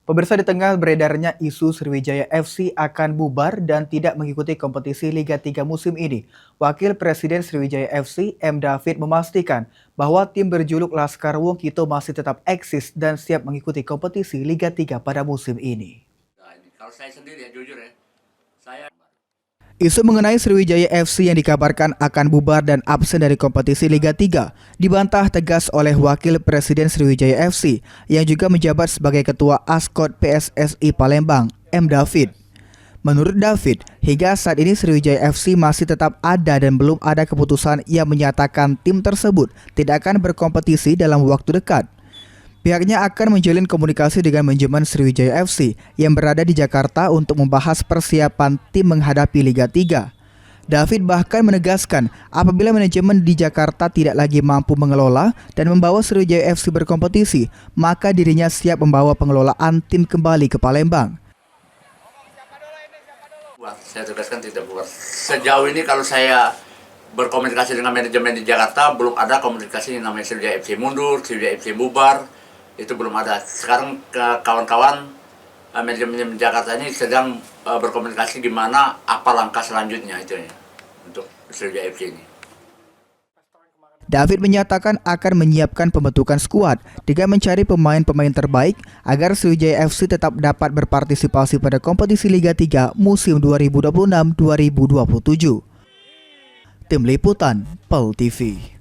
Pemirsa, di tengah beredarnya isu Sriwijaya FC akan bubar dan tidak mengikuti kompetisi Liga 3 musim ini, Wakil Presiden Sriwijaya FC, M. David, memastikan bahwa tim berjuluk Laskar Wong Kito masih tetap eksis dan siap mengikuti kompetisi Liga 3 pada musim ini. Nah, ini kalau saya sendiri ya jujur ya, saya Isu mengenai Sriwijaya FC yang dikabarkan akan bubar dan absen dari kompetisi Liga 3 dibantah tegas oleh Wakil Presiden Sriwijaya FC yang juga menjabat sebagai Ketua Askot PSSI Palembang, M. David. Menurut David, hingga saat ini Sriwijaya FC masih tetap ada dan belum ada keputusan yang menyatakan tim tersebut tidak akan berkompetisi dalam waktu dekat. Pihaknya akan menjalin komunikasi dengan manajemen Sriwijaya FC yang berada di Jakarta untuk membahas persiapan tim menghadapi Liga 3. David bahkan menegaskan apabila manajemen di Jakarta tidak lagi mampu mengelola dan membawa Sriwijaya FC berkompetisi, maka dirinya siap membawa pengelolaan tim kembali ke Palembang. saya tegaskan tidak bubar. Sejauh ini kalau saya berkomunikasi dengan manajemen di Jakarta, belum ada komunikasi yang namanya Sriwijaya FC mundur, Sriwijaya FC bubar, itu belum ada. Sekarang kawan-kawan manajemen Jakarta ini sedang berkomunikasi gimana apa langkah selanjutnya itu ya, untuk Sriwijaya FC ini. David menyatakan akan menyiapkan pembentukan skuad dengan mencari pemain-pemain terbaik agar Sriwijaya FC tetap dapat berpartisipasi pada kompetisi Liga 3 musim 2026-2027. Tim Liputan, PEL TV.